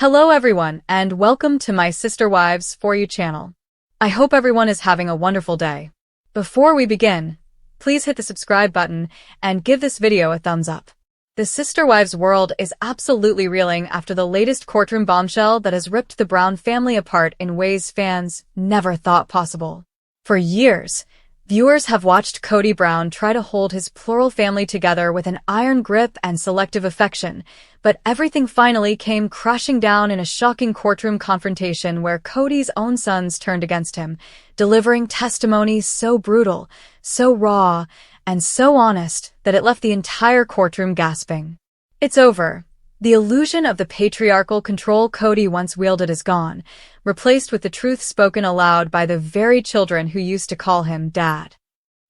Hello everyone, and welcome to my Sister Wives For You channel. I hope everyone is having a wonderful day. Before we begin, please hit the subscribe button and give this video a thumbs up. The Sister Wives world is absolutely reeling after the latest courtroom bombshell that has ripped the Brown family apart in ways fans never thought possible. For years, viewers have watched Kody Brown try to hold his plural family together with an iron grip and selective affection, but everything finally came crashing down in a shocking courtroom confrontation where Kody's own sons turned against him, delivering testimony so brutal, so raw, and so honest that it left the entire courtroom gasping. It's over. The illusion of the patriarchal control Kody once wielded is gone, replaced with the truth spoken aloud by the very children who used to call him Dad.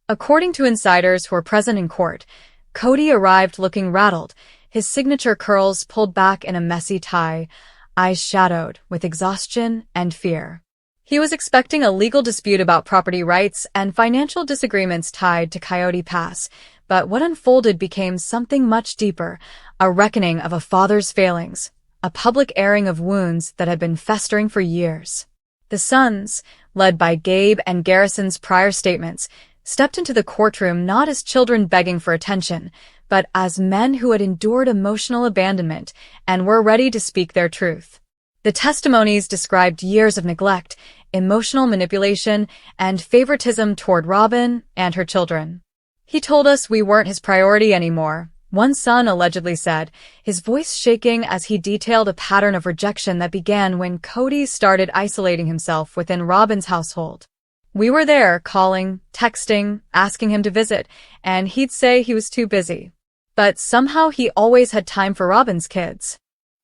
According to insiders who were present in court, Kody arrived looking rattled, his signature curls pulled back in a messy tie, eyes shadowed with exhaustion and fear. He was expecting a legal dispute about property rights and financial disagreements tied to Coyote Pass, but what unfolded became something much deeper, a reckoning of a father's failings, a public airing of wounds that had been festering for years. The sons, led by Gabe and Garrison's prior statements, stepped into the courtroom not as children begging for attention, but as men who had endured emotional abandonment and were ready to speak their truth. The testimonies described years of neglect, emotional manipulation, and favoritism toward Robyn and her children. "He told us we weren't his priority anymore," one son allegedly said, his voice shaking as he detailed a pattern of rejection that began when Kody started isolating himself within Robyn's household. "We were there, calling, texting, asking him to visit, and he'd say he was too busy. But somehow he always had time for Robyn's kids."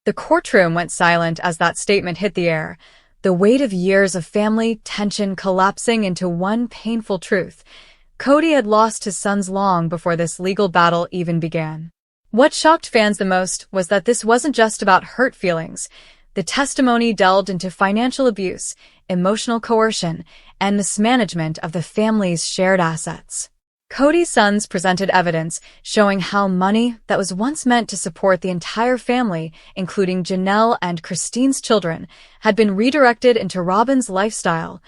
The courtroom went silent as that statement hit the air, the weight of years of family tension collapsing into one painful truth. Kody had lost his sons long before this legal battle even began. What shocked fans the most was that this wasn't just about hurt feelings. The testimony delved into financial abuse, emotional coercion, and mismanagement of the family's shared assets. Kody's sons presented evidence showing how money that was once meant to support the entire family, including Janelle and Christine's children, had been redirected into Robyn's lifestyle,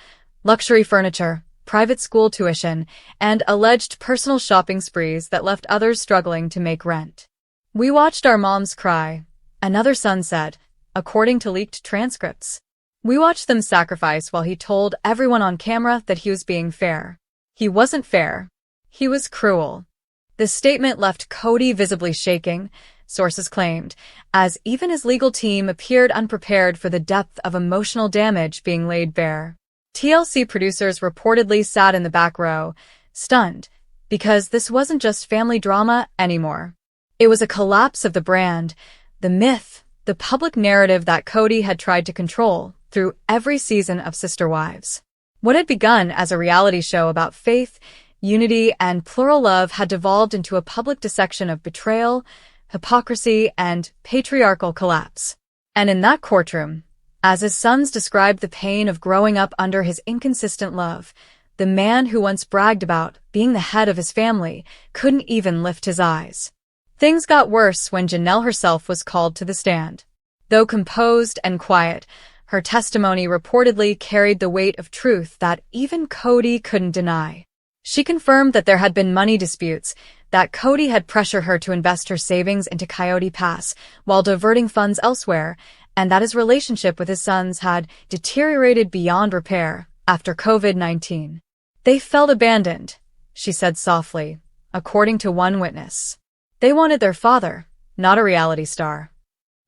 luxury furniture, private school tuition, and alleged personal shopping sprees that left others struggling to make rent. "We watched our moms cry," another son said, according to leaked transcripts. "We watched them sacrifice while he told everyone on camera that he was being fair. He wasn't fair. He was cruel." The statement left Kody visibly shaking, sources claimed, as even his legal team appeared unprepared for the depth of emotional damage being laid bare. TLC producers reportedly sat in the back row, stunned, because this wasn't just family drama anymore. It was a collapse of the brand, the myth, the public narrative that Kody had tried to control through every season of Sister Wives. What had begun as a reality show about faith, unity, and plural love had devolved into a public dissection of betrayal, hypocrisy, and patriarchal collapse. And in that courtroom, as his sons described the pain of growing up under his inconsistent love, the man who once bragged about being the head of his family couldn't even lift his eyes. Things got worse when Janelle herself was called to the stand. Though composed and quiet, her testimony reportedly carried the weight of truth that even Kody couldn't deny. She confirmed that there had been money disputes, that Kody had pressured her to invest her savings into Coyote Pass while diverting funds elsewhere, and that his relationship with his sons had deteriorated beyond repair after COVID-19. "They felt abandoned," she said softly, according to one witness. "They wanted their father, not a reality star."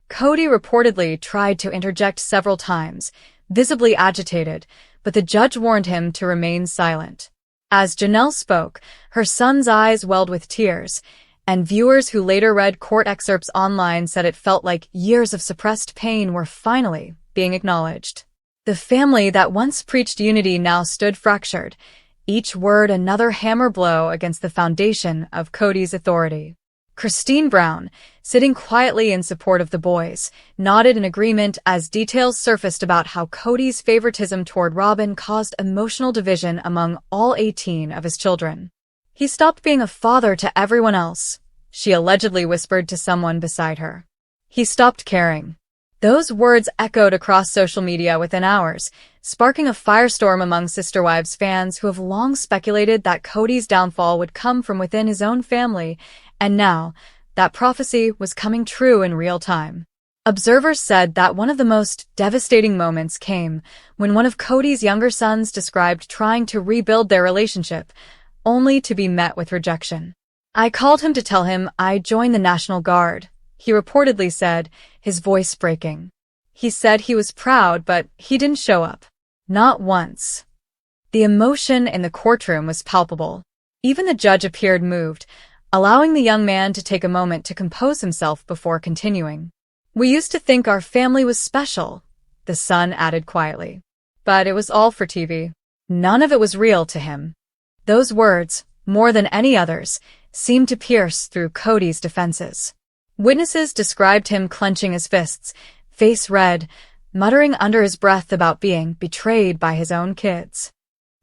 Kody reportedly tried to interject several times, visibly agitated, but the judge warned him to remain silent. As Janelle spoke, her son's eyes welled with tears, and viewers who later read court excerpts online said it felt like years of suppressed pain were finally being acknowledged. The family that once preached unity now stood fractured, each word another hammer blow against the foundation of Kody's authority. Christine Brown, sitting quietly in support of the boys, nodded in agreement as details surfaced about how Kody's favoritism toward Robyn caused emotional division among all 18 of his children. "He stopped being a father to everyone else," she allegedly whispered to someone beside her. "He stopped caring." Those words echoed across social media within hours, sparking a firestorm among Sister Wives fans who have long speculated that Kody's downfall would come from within his own family, and now, that prophecy was coming true in real time. Observers said that one of the most devastating moments came when one of Kody's younger sons described trying to rebuild their relationship, only to be met with rejection. "I called him to tell him I'd join the National Guard," he reportedly said, his voice breaking. He said he was proud, but he didn't show up. Not once. The emotion in the courtroom was palpable. Even the judge appeared moved, allowing the young man to take a moment to compose himself before continuing. "We used to think our family was special," the son added quietly. But it was all for TV. None of it was real to him. Those words, more than any others, seemed to pierce through Kody's defenses. Witnesses described him clenching his fists, face red, muttering under his breath about being betrayed by his own kids.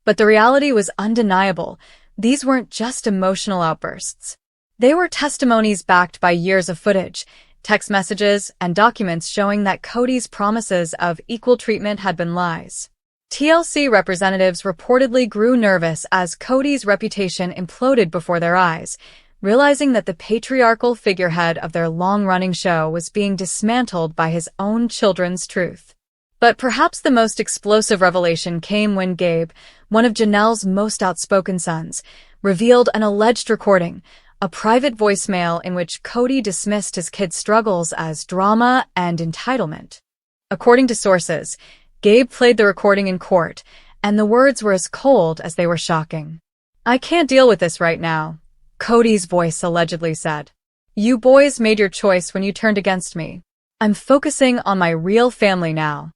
But the reality was undeniable. These weren't just emotional outbursts. They were testimonies backed by years of footage, text messages, and documents showing that Kody's promises of equal treatment had been lies. TLC representatives reportedly grew nervous as Kody's reputation imploded before their eyes, realizing that the patriarchal figurehead of their long-running show was being dismantled by his own children's truth. But perhaps the most explosive revelation came when Gabe, one of Janelle's most outspoken sons, revealed an alleged recording, a private voicemail in which Kody dismissed his kids' struggles as drama and entitlement. According to sources, Gabe played the recording in court, and the words were as cold as they were shocking. "I can't deal with this right now," Kody's voice allegedly said. "You boys made your choice when you turned against me. I'm focusing on my real family now."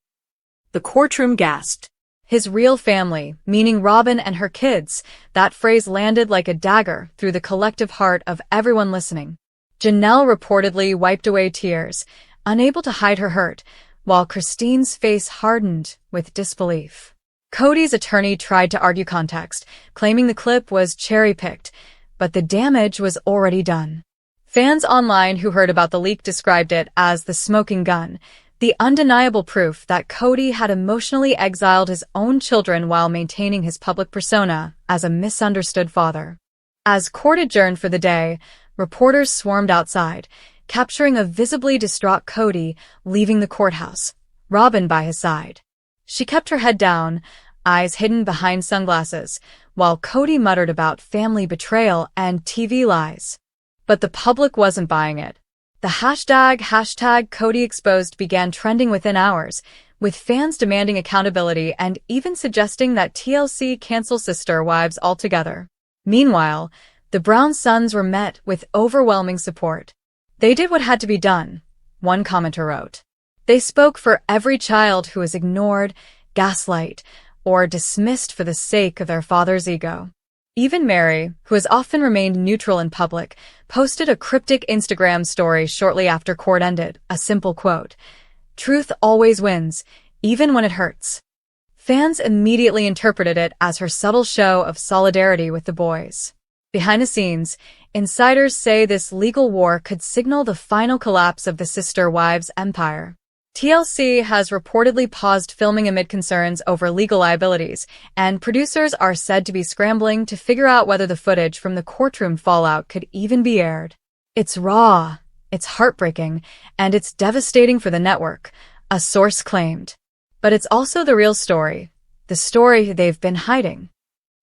The courtroom gasped. His real family, meaning Robyn and her kids, that phrase landed like a dagger through the collective heart of everyone listening. Janelle reportedly wiped away tears, unable to hide her hurt, while Christine's face hardened with disbelief. Kody's attorney tried to argue context, claiming the clip was cherry-picked, but the damage was already done. Fans online who heard about the leak described it as the smoking gun, the undeniable proof that Kody had emotionally exiled his own children while maintaining his public persona as a misunderstood father. As court adjourned for the day, reporters swarmed outside, capturing a visibly distraught Kody leaving the courthouse, Robyn by his side. She kept her head down, eyes hidden behind sunglasses, while Kody muttered about family betrayal and TV lies. But the public wasn't buying it. The hashtag Kody Exposed began trending within hours, with fans demanding accountability and even suggesting that TLC cancel Sister Wives altogether. Meanwhile, the Brown sons were met with overwhelming support. "They did what had to be done," one commenter wrote. "They spoke for every child who was ignored, gaslight, or dismissed for the sake of their father's ego." Even Mary, who has often remained neutral in public, posted a cryptic Instagram story shortly after court ended, a simple quote, "Truth always wins, even when it hurts." Fans immediately interpreted it as her subtle show of solidarity with the boys. Behind the scenes, insiders say this legal war could signal the final collapse of the Sister Wives empire. TLC has reportedly paused filming amid concerns over legal liabilities, and producers are said to be scrambling to figure out whether the footage from the courtroom fallout could even be aired. "It's raw, it's heartbreaking, and it's devastating for the network," a source claimed. "But it's also the real story, the story they've been hiding."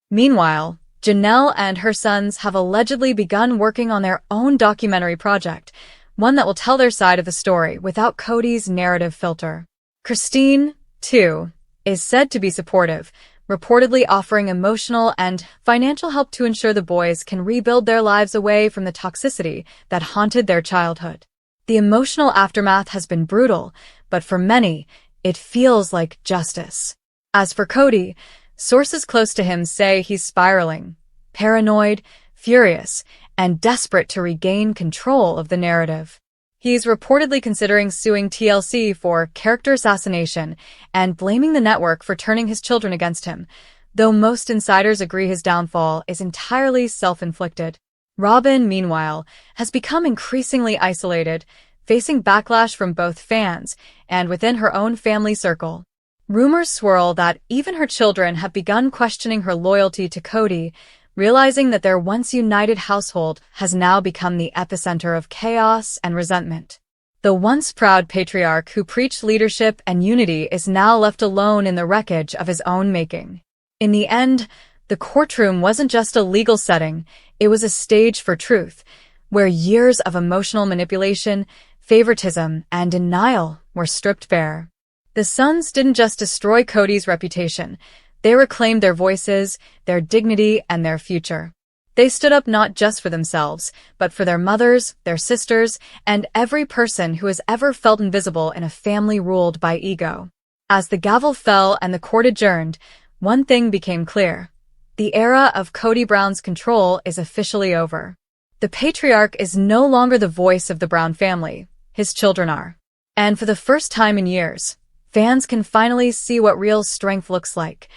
Meanwhile, Janelle and her sons have allegedly begun working on their own documentary project, one that will tell their side of the story without Kody's narrative filter. Christine, too, is said to be supportive, reportedly offering emotional and financial help to ensure the boys can rebuild their lives away from the toxicity that haunted their childhood. The emotional aftermath has been brutal, but for many, it feels like justice. As for Kody, sources close to him say he's spiraling, paranoid, furious, and desperate to regain control of the narrative. He's reportedly considering suing TLC for character assassination and blaming the network for turning his children against him, though most insiders agree his downfall is entirely self-inflicted. Robyn, meanwhile, has become increasingly isolated, facing backlash from both fans and within her own family circle. Rumors swirl that even her children have begun questioning her loyalty to Kody, realizing that their once united household has now become the epicenter of chaos and resentment. The once proud patriarch who preached leadership and unity is now left alone in the wreckage of his own making. In the end, the courtroom wasn't just a legal setting, it was a stage for truth, where years of emotional manipulation, favoritism, and denial were stripped bare. The sons didn't just destroy Kody's reputation, they reclaimed their voices, their dignity, and their future. They stood up not just for themselves, but for their mothers, their sisters, and every person who has ever felt invisible in a family ruled by ego. As the gavel fell and the court adjourned, one thing became clear. The era of Kody Brown's control is officially over. The patriarch is no longer the voice of the Brown family, his children are. And for the first time in years, fans can finally see what real strength looks like.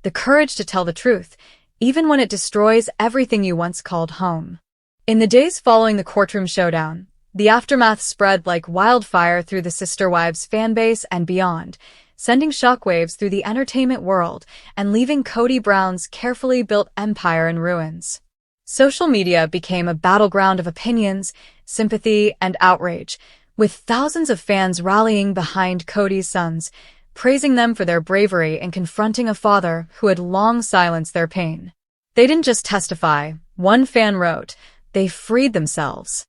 The courage to tell the truth, even when it destroys everything you once called home. In the days following the courtroom showdown, the aftermath spread like wildfire through the Sister Wives fanbase and beyond, sending shockwaves through the entertainment world and leaving Kody Brown's carefully built empire in ruins. Social media became a battleground of opinions, sympathy, and outrage, with thousands of fans rallying behind Kody's sons, praising them for their bravery in confronting a father who had long silenced their pain. They didn't just testify, one fan wrote, they freed themselves.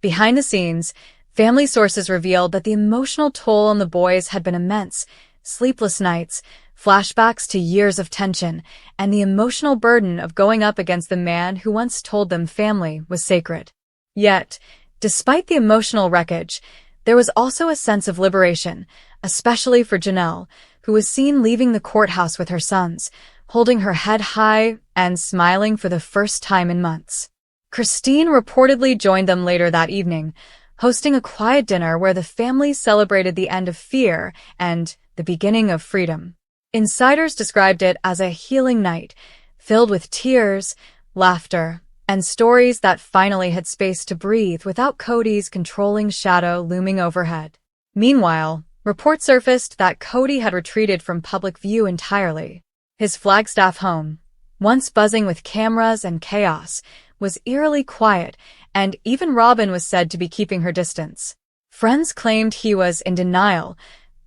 Behind the scenes, family sources revealed that the emotional toll on the boys had been immense: sleepless nights, flashbacks to years of tension, and the emotional burden of going up against the man who once told them family was sacred. Yet, despite the emotional wreckage, there was also a sense of liberation, especially for Janelle, who was seen leaving the courthouse with her sons, holding her head high and smiling for the first time in months. Christine reportedly joined them later that evening, hosting a quiet dinner where the family celebrated the end of fear and the beginning of freedom. Insiders described it as a healing night, filled with tears, laughter, and stories that finally had space to breathe without Kody's controlling shadow looming overhead. Meanwhile, reports surfaced that Kody had retreated from public view entirely. His Flagstaff home, once buzzing with cameras and chaos, was eerily quiet, and even Robin was said to be keeping her distance. Friends claimed he was in denial,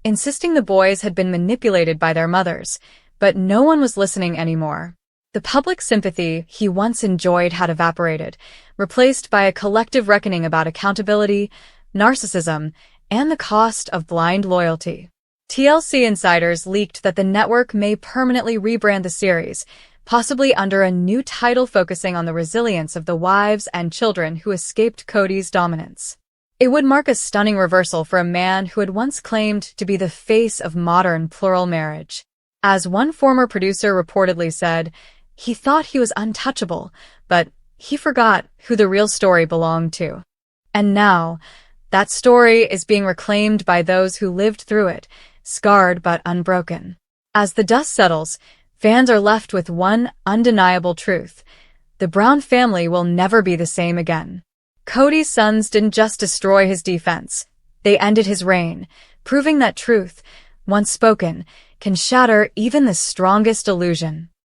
insisting the boys had been manipulated by their mothers, but no one was listening anymore. The public sympathy he once enjoyed had evaporated, replaced by a collective reckoning about accountability, narcissism, and the cost of blind loyalty. TLC insiders leaked that the network may permanently rebrand the series, possibly under a new title focusing on the resilience of the wives and children who escaped Kody's dominance. It would mark a stunning reversal for a man who had once claimed to be the face of modern plural marriage. As one former producer reportedly said, he thought he was untouchable, but he forgot who the real story belonged to. And now, that story is being reclaimed by those who lived through it, scarred but unbroken. As the dust settles, fans are left with one undeniable truth: the Brown family will never be the same again. Kody's sons didn't just destroy his defense, they ended his reign, proving that truth, once spoken, can shatter even the strongest illusion.